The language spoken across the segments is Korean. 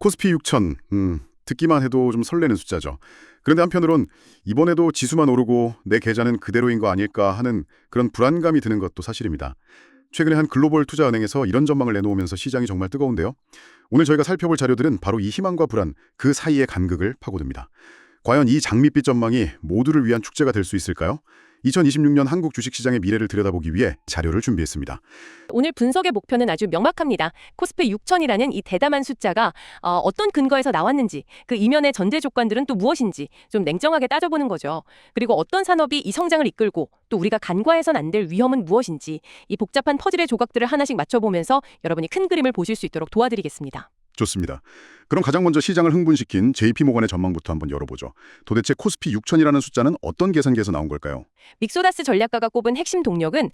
코스피 6000, 듣기만 해도 좀 설레는 숫자죠. 그런데 한편으론 이번에도 지수만 오르고 내 계좌는 그대로인 거 아닐까 하는 그런 불안감이 드는 것도 사실입니다. 최근에 한 글로벌 투자은행에서 이런 전망을 내놓으면서 시장이 정말 뜨거운데요. 오늘 저희가 살펴볼 자료들은 바로 이 희망과 불안, 그 사이의 간극을 파고듭니다. 과연 이 장밋빛 전망이 모두를 위한 축제가 될 수 있을까요? 2026년 한국 주식시장의 미래를 들여다보기 위해 자료를 준비했습니다. 오늘 분석의 목표는 아주 명확합니다. 코스피 6000이라는 이 대담한 숫자가 어떤 근거에서 나왔는지, 그 이면의 전제 조건들은 또 무엇인지 좀 냉정하게 따져보는 거죠. 그리고 어떤 산업이 이 성장을 이끌고 또 우리가 간과해선 안 될 위험은 무엇인지, 이 복잡한 퍼즐의 조각들을 하나씩 맞춰보면서 여러분이 큰 그림을 보실 수 있도록 도와드리겠습니다. 좋습니다. 그럼 가장 먼저 시장을 흥분시킨 JP모건의 전망부터 한번 열어보죠. 도대체 코스피 6000이라는 숫자는 어떤 계산기에서 나온 걸까요? 믹소다스 전략가가 꼽은 핵심 동력은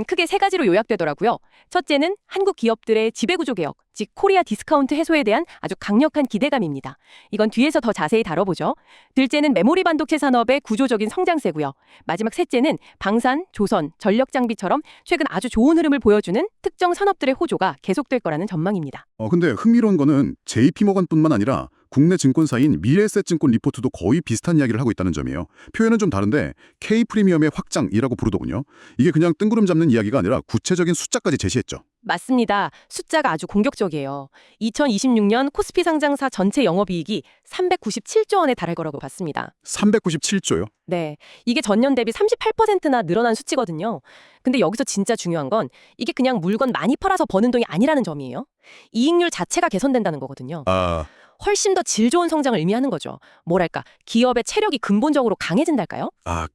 크게 세 가지로 요약되더라고요. 첫째는 한국 기업들의 지배구조 개혁, 즉 코리아 디스카운트 해소에 대한 아주 강력한 기대감입니다. 이건 뒤에서 더 자세히 다뤄보죠. 둘째는 메모리 반도체 산업의 구조적인 성장세고요. 마지막 셋째는 방산, 조선, 전력 장비처럼 최근 아주 좋은 흐름을 보여주는 특정 산업들의 호조가 계속될 거라는 전망입니다. 근데 흥미로운 거는 JP모건뿐만 아니라 국내 증권사인 미래에셋증권 리포트도 거의 비슷한 이야기를 하고 있다는 점이에요. 표현은 좀 다른데 K프리미엄의 확장이라고 부르더군요. 이게 그냥 뜬구름 잡는 이야기가 아니라 구체적인 숫자까지 제시했죠. 맞습니다. 숫자가 아주 공격적이에요. 2026년 코스피 상장사 전체 영업이익이 397조 원에 달할 거라고 봤습니다. 397조요? 네, 이게 전년 대비 38%나 늘어난 수치거든요. 근데 여기서 진짜 중요한 건 이게 그냥 물건 많이 팔아서 버는 돈이 아니라는 점이에요. 이익률 자체가 개선된다는 거거든요. 훨씬 더 질 좋은 성장을 의미하는 거죠. 뭐랄까, 기업의 체력이 근본적으로 강해진달까요?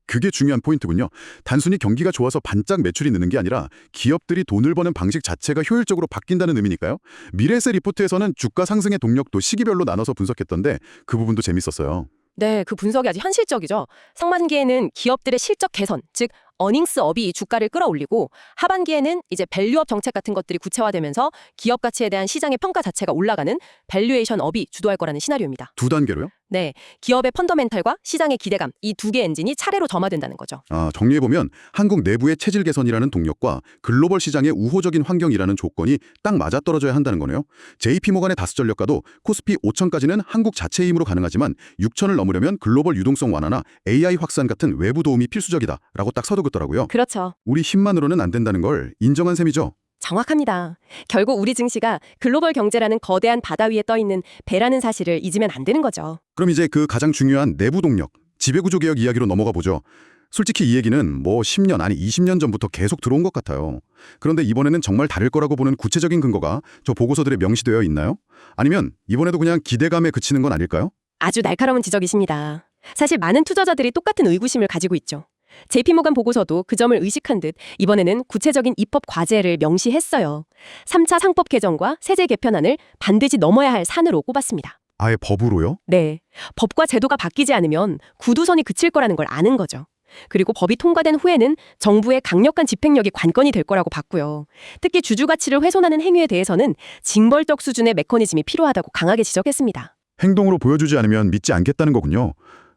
그게 중요한 포인트군요. 단순히 경기가 좋아서 반짝 매출이 느는 게 아니라 기업들이 돈을 버는 방식 자체가 효율적으로 바뀐다는 의미니까요. 미래에셋 리포트에서는 주가 상승의 동력도 시기별로 나눠서 분석했던데 그 부분도 재밌었어요. 네, 그 분석이 아주 현실적이죠. 상반기에는 기업들의 실적 개선, 즉 어닝스업이 주가를 끌어올리고 하반기에는 이제 밸류업 정책 같은 것들이 구체화되면서 기업 가치에 대한 시장의 평가 자체가 올라가는 밸류에이션업이 주도할 거라는 시나리오입니다. 두 단계로요? 네, 기업의 펀더멘털과 시장의 기대감, 이 두 개 엔진이 차례로 점화된다는 거죠. 정리해보면 한국 내부의 체질 개선이라는 동력과 글로벌 시장의 우호적인 환경이라는 조건이 딱 맞아떨어져야 한다는 거네요. JP모건의 다스 전략가도 코스피 5000까지는 한국 자체의 힘으로 가능하지만 6000을 넘으려면 글로벌 유동성 완화나 AI 확산 같은 외부 도움이 필수적이다라고 딱 서두르더라고요. 그렇죠. 우리 힘만으로는 안 된다는 걸 인정한 셈이죠. 정확합니다. 결국 우리 증시가 글로벌 경제라는 거대한 바다 위에 떠있는 배라는 사실을 잊으면 안 되는 거죠. 그럼 이제 그 가장 중요한 내부 동력, 지배구조 개혁 이야기로 넘어가 보죠. 솔직히 이 얘기는 10년 아니 20년 전부터 계속 들어온 것 같아요. 그런데 이번에는 정말 다를 거라고 보는 구체적인 근거가 저 보고서들에 명시되어 있나요? 아니면 이번에도 그냥 기대감에 그치는 건 아닐까요? 아주 날카로운 지적이십니다. 사실 많은 투자자들이 똑같은 의구심을 가지고 있죠. JP모건 보고서도 그 점을 의식한 듯 이번에는 구체적인 입법 과제를 명시했어요. 3차 상법 개정과 세제 개편안을 반드시 넘어야 할 산으로 꼽았습니다. 아예 법으로요? 네, 법과 제도가 바뀌지 않으면 구두선이 그칠 거라는 걸 아는 거죠. 그리고 법이 통과된 후에는 정부의 강력한 집행력이 관건이 될 거라고 봤고요. 특히 주주 가치를 훼손하는 행위에 대해서는 징벌적 수준의 메커니즘이 필요하다고 강하게 지적했습니다. 행동으로 보여주지 않으면 믿지 않겠다는 거군요.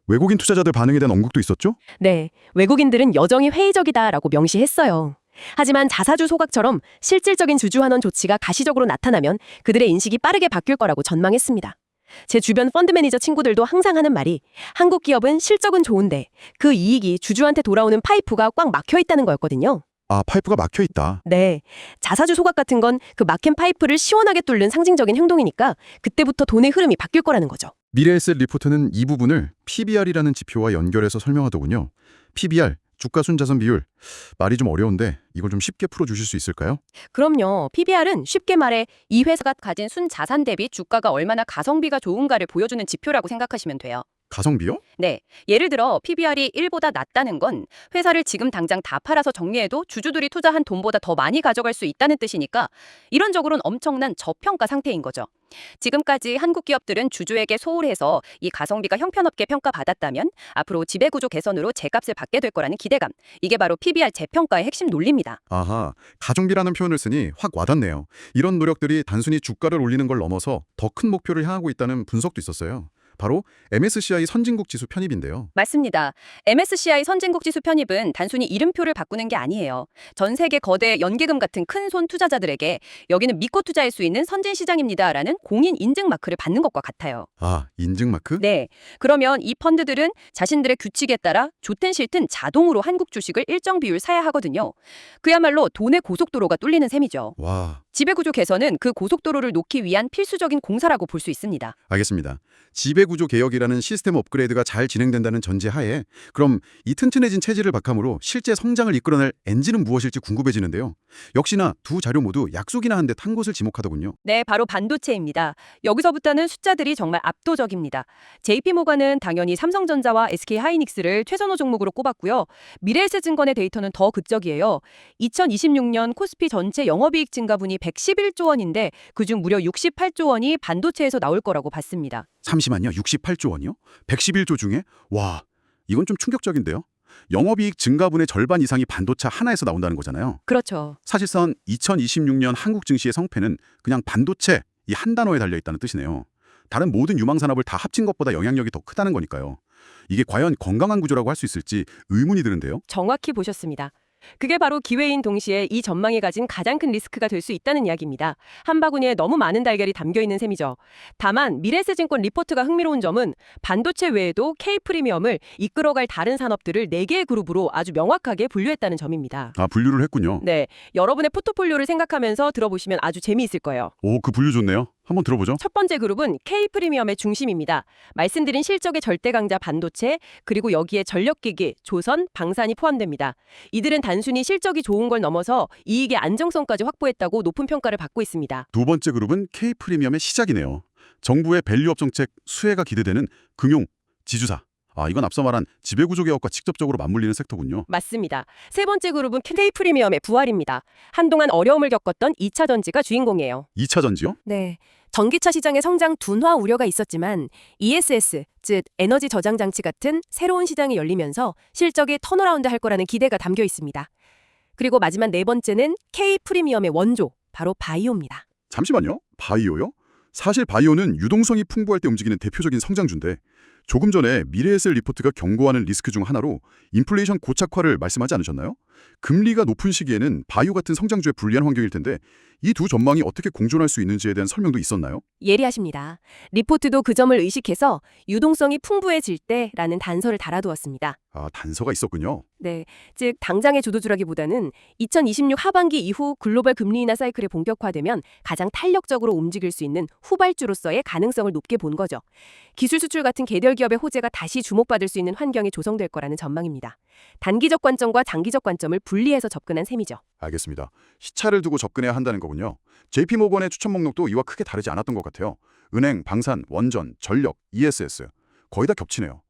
외국인 투자자들 반응에 대한 언급도 있었죠? 네, 외국인들은 여정이 회의적이다라고 명시했어요. 하지만 자사주 소각처럼 실질적인 주주 환원 조치가 가시적으로 나타나면 그들의 인식이 빠르게 바뀔 거라고 전망했습니다. 제 주변 펀드 매니저 친구들도 항상 하는 말이 한국 기업은 실적은 좋은데 그 이익이 주주한테 돌아오는 파이프가 꽉 막혀 있다는 거였거든요. 파이프가 막혀 있다. 네, 자사주 소각 같은 건 그 막힌 파이프를 시원하게 뚫는 상징적인 행동이니까 그때부터 돈의 흐름이 바뀔 거라는 거죠. 미래에셋 리포트는 이 부분을 PBR이라는 지표와 연결해서 설명하더군요. PBR, 주가순자산 비율. 말이 좀 어려운데 이걸 좀 쉽게 풀어주실 수 있을까요? 그럼요. PBR은 쉽게 말해 이 회사가 가진 순자산 대비 주가가 얼마나 가성비가 좋은가를 보여주는 지표라고 생각하시면 돼요. 가성비요? 네, 예를 들어 PBR이 1보다 낮다는 건 회사를 지금 당장 다 팔아서 정리해도 주주들이 투자한 돈보다 더 많이 가져갈 수 있다는 뜻이니까 이론적으로는 엄청난 저평가 상태인 거죠. 지금까지 한국 기업들은 주주에게 소홀해서 이 가성비가 형편없게 평가받았다면 앞으로 지배구조 개선으로 제값을 받게 될 거라는 기대감. 이게 바로 PBR 재평가의 핵심 논리입니다. 아하, 가성비라는 표현을 쓰니 확 와닿네요. 이런 노력들이 단순히 주가를 올리는 걸 넘어서 더 큰 목표를 향하고 있다는 분석도 있었어요. 바로 MSCI 선진국 지수 편입인데요. 맞습니다. MSCI 선진국 지수 편입은 단순히 이름표를 바꾸는 게 아니에요. 전 세계 거대 연기금 같은 큰 손 투자자들에게 여기는 믿고 투자할 수 있는 선진 시장입니다라는 공인 인증 마크를 받는 것과 같아요. 아, 인증 마크? 네. 그러면 이 펀드들은 자신들의 규칙에 따라 좋든 싫든 자동으로 한국 주식을 일정 비율 사야 하거든요. 그야말로 돈의 고속도로가 뚫리는 셈이죠. 와, 지배구조 개선은 그 고속도로를 놓기 위한 필수적인 공사라고 볼 수 있습니다. 알겠습니다. 지배구조 개혁이라는 시스템 업그레이드가 잘 진행된다는 전제하에 그럼 이 튼튼해진 체질을 바탕으로 실제 성장을 이끌어낼 엔진은 무엇일지 궁금해지는데요. 역시나 두 자료 모두 약속이나 한 듯 한 곳을 지목하더군요. 네, 바로 반도체입니다. 여기서부터는 숫자들이 정말 압도적입니다. JP모건은 당연히 삼성전자와 SK하이닉스를 최선호 종목으로 꼽았고요. 미래에셋증권의 데이터는 더 극적이에요. 2026년 코스피 전체 영업이익 증가분이 111조 원인데 그중 무려 68조 원이 반도체에서 나올 거라고 봤습니다. 잠시만요. 68조 원이요? 111조 중에? 와, 이건 좀 충격적인데요. 영업이익 증가분의 절반 이상이 반도체 하나에서 나온다는 거잖아요. 그렇죠. 사실상 2026년 한국 증시의 성패는 그냥 반도체 이 한 단어에 달려있다는 뜻이네요. 다른 모든 유망산업을 다 합친 것보다 영향력이 더 크다는 거니까요. 이게 과연 건강한 구조라고 할 수 있을지 의문이 드는데요. 정확히 보셨습니다. 그게 바로 기회인 동시에 이 전망이 가진 가장 큰 리스크가 될 수 있다는 이야기입니다. 한 바구니에 너무 많은 달걀이 담겨있는 셈이죠. 다만 미래에셋증권 리포트가 흥미로운 점은 반도체 외에도 K프리미엄을 이끌어갈 다른 산업들을 4개의 그룹으로 아주 명확하게 분류했다는 점입니다. 아, 분류를 했군요. 네, 여러분의 포트폴리오를 생각하면서 들어보시면 아주 재미있을 거예요. 오, 그 분류 좋네요. 한번 들어보죠. 첫 번째 그룹은 K프리미엄의 중심입니다. 말씀드린 실적의 절대 강자 반도체, 그리고 여기에 전력기기, 조선, 방산이 포함됩니다. 이들은 단순히 실적이 좋은 걸 넘어서 이익의 안정성까지 확보했다고 높은 평가를 받고 있습니다. 두 번째 그룹은 K프리미엄의 시작이네요. 정부의 밸류업 정책 수혜가 기대되는 금융, 지주사. 아, 이건 앞서 말한 지배구조 개혁과 직접적으로 맞물리는 섹터군요. 맞습니다. 세 번째 그룹은 K프리미엄의 부활입니다. 한동안 어려움을 겪었던 2차 전지가 주인공이에요. 2차 전지요? 네. 전기차 시장의 성장 둔화 우려가 있었지만 ESS, 즉 에너지 저장 장치 같은 새로운 시장이 열리면서 실적이 턴어라운드 할 거라는 기대가 담겨 있습니다. 그리고 마지막 네 번째는 K프리미엄의 원조, 바로 바이오입니다. 잠시만요. 바이오요? 사실 바이오는 유동성이 풍부할 때 움직이는 대표적인 성장주인데 조금 전에 미래에셋 리포트가 경고하는 리스크 중 하나로 인플레이션 고착화를 말씀하지 않으셨나요? 금리가 높은 시기에는 바이오 같은 성장주에 불리한 환경일 텐데 이 두 전망이 어떻게 공존할 수 있는지에 대한 설명도 있었나요? 예리하십니다. 리포트도 그 점을 의식해서 유동성이 풍부해질 때라는 단서를 달아두었습니다. 아, 단서가 있었군요. 네, 즉 당장의 주도주라기보다는 2026 하반기 이후 글로벌 금리 인하 사이클이 본격화되면 가장 탄력적으로 움직일 수 있는 후발주로서의 가능성을 높게 본 거죠. 기술 수출 같은 개별 기업의 호재가 다시 주목받을 수 있는 환경이 조성될 거라는 전망입니다. 단기적 관점과 장기적 관점을 분리해서 접근한 셈이죠. 알겠습니다. 시차를 두고 접근해야 한다는 거군요. JP모건의 추천 목록도 이와 크게 다르지 않았던 것 같아요. 은행, 방산, 원전, 전력, ESS 거의 다 겹치네요.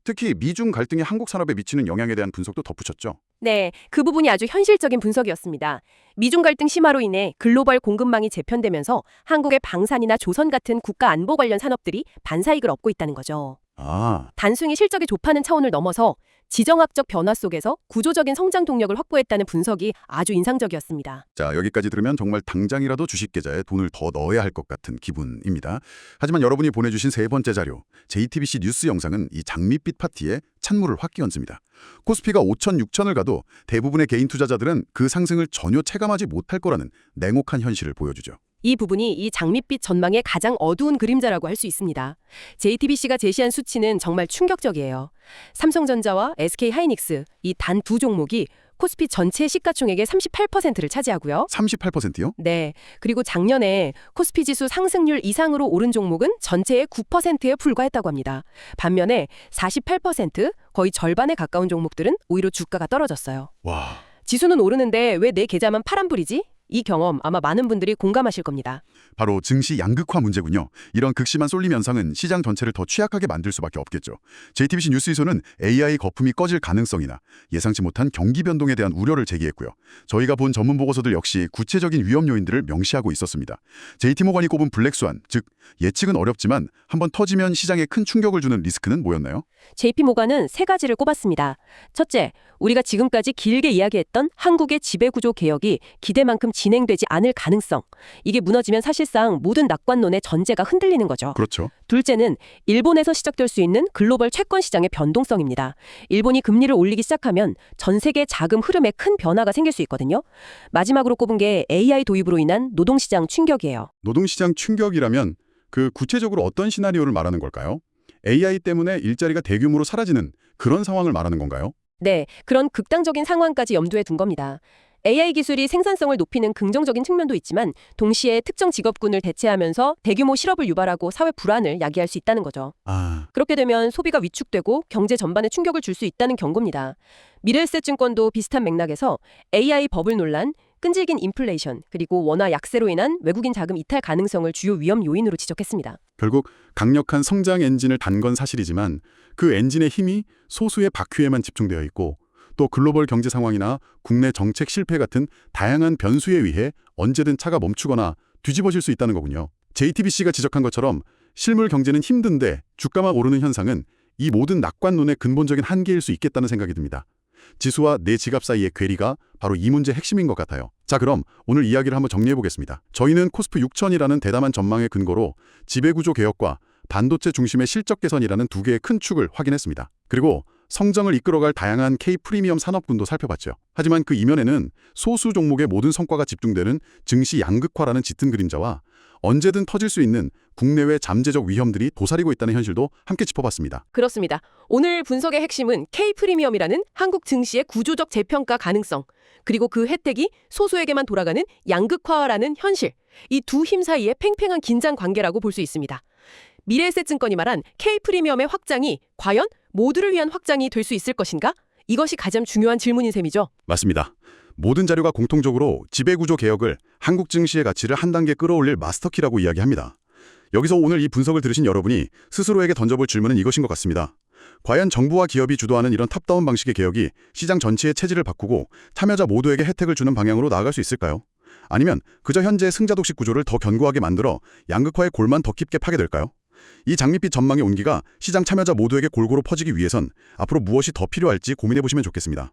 특히 미중 갈등이 한국 산업에 미치는 영향에 대한 분석도 덧붙였죠. 네, 그 부분이 아주 현실적인 분석이었습니다. 미중 갈등 심화로 인해 글로벌 공급망이 재편되면서 한국의 방산이나 조선 같은 국가 안보 관련 산업들이 반사이익을 얻고 있다는 거죠. 아, 단순히 실적이 좋다는 차원을 넘어서 지정학적 변화 속에서 구조적인 성장 동력을 확보했다는 분석이 아주 인상적이었습니다. 자, 여기까지 들으면 정말 당장이라도 주식 계좌에 돈을 더 넣어야 할 것 같은 기분입니다. 하지만 여러분이 보내주신 세 번째 자료, JTBC 뉴스 영상은 이 장밋빛 파티에 찬물을 확 끼얹습니다. 코스피가 5천, 6천을 가도 대부분의 개인 투자자들은 그 상승을 전혀 체감하지 못할 거라는 냉혹한 현실을 보여주죠. 이 부분이 이 장밋빛 전망의 가장 어두운 그림자라고 할 수 있습니다. JTBC가 제시한 수치는 정말 충격적이에요. 삼성전자와 SK하이닉스 이 단 두 종목이 코스피 전체 시가총액의 38%를 차지하고요. 38%요? 네. 그리고 작년에 코스피 지수 상승률 이상으로 오른 종목은 전체의 9%에 불과했다고 합니다. 반면에 48%, 거의 절반에 가까운 종목들은 오히려 주가가 떨어졌어요. 와, 지수는 오르는데 왜 내 계좌만 파란불이지? 이 경험 아마 많은 분들이 공감하실 겁니다. 바로 증시 양극화 문제군요. 이런 극심한 쏠림 현상은 시장 전체를 더 취약하게 만들 수밖에 없겠죠. JTBC 뉴스에서는 AI 거품이 꺼질 가능성이나 예상치 못한 경기 변동에 대한 우려를 제기했고요. 저희가 본 전문 보고서들 역시 구체적인 위험 요인들을 명시하고 있었습니다. JT모건이 꼽은 블랙스완, 즉 예측은 어렵지만 한번 터지면 시장에 큰 충격을 주는 리스크는 뭐였나요? JP모건은 세 가지를 꼽았습니다. 첫째, 우리가 지금까지 길게 이야기했던 한국의 지배구조 개혁이 기대만큼 진행되지 않을 가능성. 이게 무너지면 사실상 모든 낙관론의 전제가 흔들리는 거죠. 그렇죠. 둘째는 일본에서 시작될 수 있는 글로벌 채권 시장의 변동성입니다. 일본이 금리를 올리기 시작하면 전 세계 자금 흐름에 큰 변화가 생길 수 있거든요. 마지막으로 꼽은 게 AI 도입으로 인한 노동시장 충격이에요. 노동시장 충격이라면 그 구체적으로 어떤 시나리오를 말하는 걸까요? AI 때문에 일자리가 대규모로 사라지는 그런 상황을 말하는 건가요? 네, 그런 극단적인 상황까지 염두에 둔 겁니다. AI 기술이 생산성을 높이는 긍정적인 측면도 있지만 동시에 특정 직업군을 대체하면서 대규모 실업을 유발하고 사회 불안을 야기할 수 있다는 거죠. 아, 그렇게 되면 소비가 위축되고 경제 전반에 충격을 줄 수 있다는 경고입니다. 미래에셋증권도 비슷한 맥락에서 AI 버블 논란, 끈질긴 인플레이션, 그리고 원화 약세로 인한 외국인 자금 이탈 가능성을 주요 위험 요인으로 지적했습니다. 결국 강력한 성장 엔진을 단 건 사실이지만 그 엔진의 힘이 소수의 바퀴에만 집중되어 있고 또 글로벌 경제 상황이나 국내 정책 실패 같은 다양한 변수에 의해 언제든 차가 멈추거나 뒤집어질 수 있다는 거군요. JTBC가 지적한 것처럼 실물 경제는 힘든데 주가만 오르는 현상은 이 모든 낙관론의 근본적인 한계일 수 있겠다는 생각이 듭니다. 지수와 내 지갑 사이의 괴리가 바로 이 문제의 핵심인 것 같아요. 자, 그럼 오늘 이야기를 한번 정리해 보겠습니다. 저희는 코스피 6000이라는 대담한 전망의 근거로 지배구조 개혁과 반도체 중심의 실적 개선이라는 두 개의 큰 축을 확인했습니다. 그리고 성장을 이끌어갈 다양한 K 프리미엄 산업군도 살펴봤죠. 하지만 그 이면에는 소수 종목의 모든 성과가 집중되는 증시 양극화라는 짙은 그림자와 언제든 터질 수 있는 국내외 잠재적 위험들이 도사리고 있다는 현실도 함께 짚어봤습니다. 그렇습니다. 오늘 분석의 핵심은 K-프리미엄이라는 한국 증시의 구조적 재평가 가능성, 그리고 그 혜택이 소수에게만 돌아가는 양극화라는 현실, 이 두 힘 사이의 팽팽한 긴장 관계라고 볼 수 있습니다. 미래에셋증권이 말한 K-프리미엄의 확장이 과연 모두를 위한 확장이 될 수 있을 것인가? 이것이 가장 중요한 질문인 셈이죠. 맞습니다. 모든 자료가 공통적으로 지배구조 개혁을 한국 증시의 가치를 한 단계 끌어올릴 마스터키라고 이야기합니다. 여기서 오늘 이 분석을 들으신 여러분이 스스로에게 던져볼 질문은 이것인 것 같습니다. 과연 정부와 기업이 주도하는 이런 탑다운 방식의 개혁이 시장 전체의 체질을 바꾸고 참여자 모두에게 혜택을 주는 방향으로 나아갈 수 있을까요? 아니면 그저 현재의 승자독식 구조를 더 견고하게 만들어 양극화의 골만 더 깊게 파게 될까요? 이 장밋빛 전망의 온기가 시장 참여자 모두에게 골고루 퍼지기 위해선 앞으로 무엇이 더 필요할지 고민해 보시면 좋겠습니다.